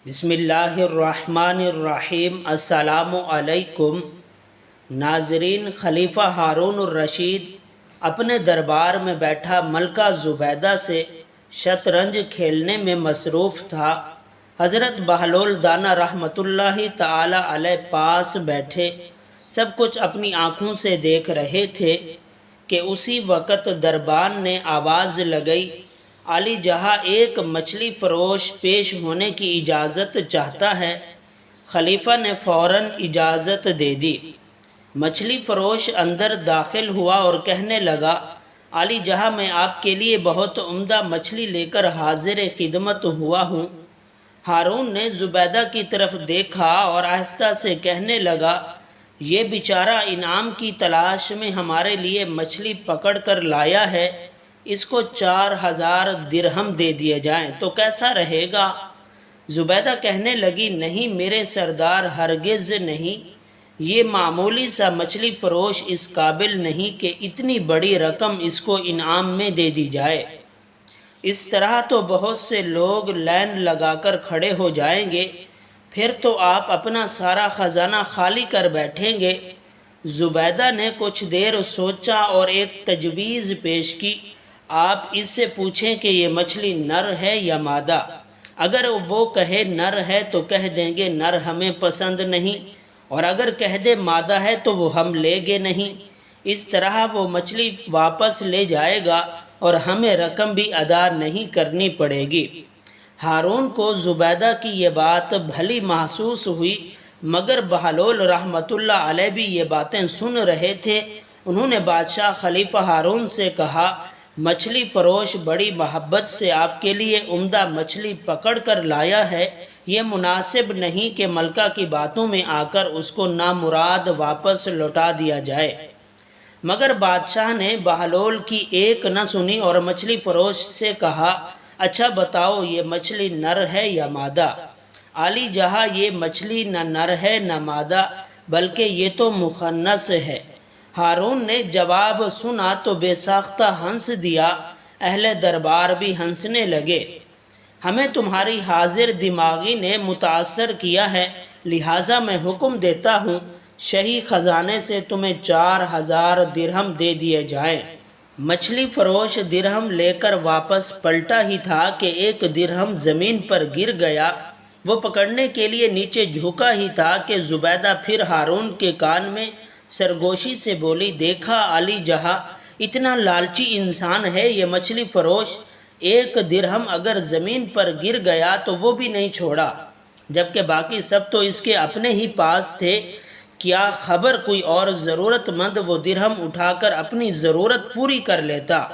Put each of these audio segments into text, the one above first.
بسم اللہ الرحمن الرحیم۔ السلام علیکم ناظرین، خلیفہ ہارون الرشید اپنے دربار میں بیٹھا ملکہ زبیدہ سے شطرنج کھیلنے میں مصروف تھا۔ حضرت بہلول دانا رحمۃ اللہ تعالی علیہ پاس بیٹھے سب کچھ اپنی آنکھوں سے دیکھ رہے تھے کہ اسی وقت دربان نے آواز لگائی، علی جہاں ایک مچھلی فروش پیش ہونے کی اجازت چاہتا ہے۔ خلیفہ نے فوراً اجازت دے دی۔ مچھلی فروش اندر داخل ہوا اور کہنے لگا، علی جہاں میں آپ کے لیے بہت عمدہ مچھلی لے کر حاضر خدمت ہوا ہوں۔ ہارون نے زبیدہ کی طرف دیکھا اور آہستہ سے کہنے لگا، یہ بیچارہ انعام کی تلاش میں ہمارے لیے مچھلی پکڑ کر لایا ہے، اس کو 4000 درہم دے دیے جائیں تو کیسا رہے گا؟ زبیدہ کہنے لگی، نہیں میرے سردار، ہرگز نہیں، یہ معمولی سا مچھلی فروش اس قابل نہیں کہ اتنی بڑی رقم اس کو انعام میں دے دی جائے۔ اس طرح تو بہت سے لوگ لائن لگا کر کھڑے ہو جائیں گے، پھر تو آپ اپنا سارا خزانہ خالی کر بیٹھیں گے۔ زبیدہ نے کچھ دیر سوچا اور ایک تجویز پیش کی، آپ اس سے پوچھیں کہ یہ مچھلی نر ہے یا مادہ؟ اگر وہ کہے نر ہے تو کہہ دیں گے نر ہمیں پسند نہیں، اور اگر کہہ دے مادہ ہے تو وہ ہم لیں گے نہیں۔ اس طرح وہ مچھلی واپس لے جائے گا اور ہمیں رقم بھی ادا نہیں کرنی پڑے گی۔ ہارون کو زبیدہ کی یہ بات بھلی محسوس ہوئی، مگر بہلول رحمۃ اللہ علیہ بھی یہ باتیں سن رہے تھے۔ انہوں نے بادشاہ خلیفہ ہارون سے کہا، مچھلی فروش بڑی محبت سے آپ کے لیے عمدہ مچھلی پکڑ کر لایا ہے، یہ مناسب نہیں کہ ملکہ کی باتوں میں آ کر اس کو نامراد واپس لوٹا دیا جائے۔ مگر بادشاہ نے بہلول کی ایک نہ سنی اور مچھلی فروش سے کہا، اچھا بتاؤ یہ مچھلی نر ہے یا مادہ؟ عالی جہاں یہ مچھلی نہ نر ہے نہ مادہ، بلکہ یہ تو مخنث ہے۔ ہارون نے جواب سنا تو بے ساختہ ہنس دیا، اہل دربار بھی ہنسنے لگے۔ ہمیں تمہاری حاضر دماغی نے متاثر کیا ہے، لہٰذا میں حکم دیتا ہوں شہی خزانے سے تمہیں 4000 درہم دے دیے جائیں۔ مچھلی فروش درہم لے کر واپس پلٹا ہی تھا کہ ایک درہم زمین پر گر گیا۔ وہ پکڑنے کے لیے نیچے جھکا ہی تھا کہ زبیدہ پھر ہارون کے کان میں سرگوشی سے بولی، دیکھا علی جہاں اتنا لالچی انسان ہے یہ مچھلی فروش، ایک درہم اگر زمین پر گر گیا تو وہ بھی نہیں چھوڑا، جبکہ باقی سب تو اس کے اپنے ہی پاس تھے۔ کیا خبر کوئی اور ضرورت مند وہ درہم اٹھا کر اپنی ضرورت پوری کر لیتا۔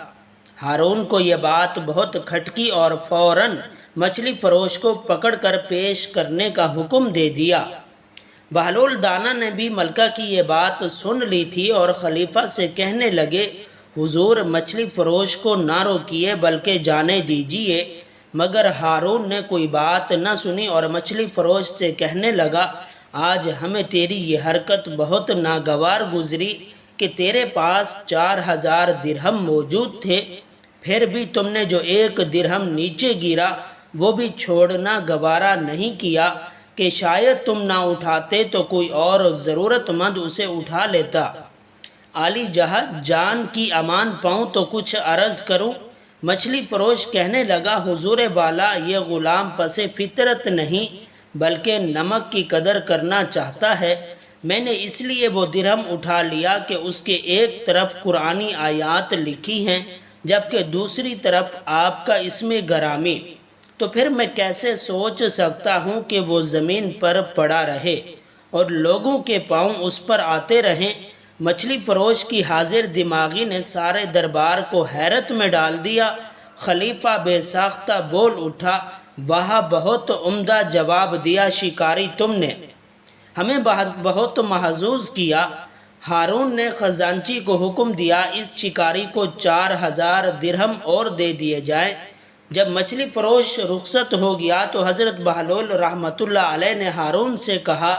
ہارون کو یہ بات بہت کھٹکی اور فوراً مچھلی فروش کو پکڑ کر پیش کرنے کا حکم دے دیا۔ بہلول دانا نے بھی ملکہ کی یہ بات سن لی تھی اور خلیفہ سے کہنے لگے، حضور مچھلی فروش کو نہ روکیے بلکہ جانے دیجیے۔ مگر ہارون نے کوئی بات نہ سنی اور مچھلی فروش سے کہنے لگا، آج ہمیں تیری یہ حرکت بہت ناگوار گزری کہ تیرے پاس 4000 درہم موجود تھے، پھر بھی تم نے جو ایک درہم نیچے گرا وہ بھی چھوڑنا گوارا نہیں کیا کہ شاید تم نہ اٹھاتے تو کوئی اور ضرورت مند اسے اٹھا لیتا۔ عالی جہاں جان کی امان پاؤں تو کچھ عرض کروں۔ مچھلی فروش کہنے لگا، حضور والا یہ غلام پس فطرت نہیں بلکہ نمک کی قدر کرنا چاہتا ہے، میں نے اس لیے وہ درہم اٹھا لیا کہ اس کے ایک طرف قرآنی آیات لکھی ہیں جبکہ دوسری طرف آپ کا اسم گرامی، تو پھر میں کیسے سوچ سکتا ہوں کہ وہ زمین پر پڑا رہے اور لوگوں کے پاؤں اس پر آتے رہیں۔ مچھلی فروش کی حاضر دماغی نے سارے دربار کو حیرت میں ڈال دیا۔ خلیفہ بے ساختہ بول اٹھا، واہ بہت عمدہ جواب دیا شکاری تم نے، ہمیں بہت محظوظ کیا۔ ہارون نے خزانچی کو حکم دیا، اس شکاری کو 4000 درہم اور دے دیے جائیں۔ جب مچھلی فروش رخصت ہو گیا تو حضرت بہلول رحمۃ اللہ علیہ نے ہارون سے کہا،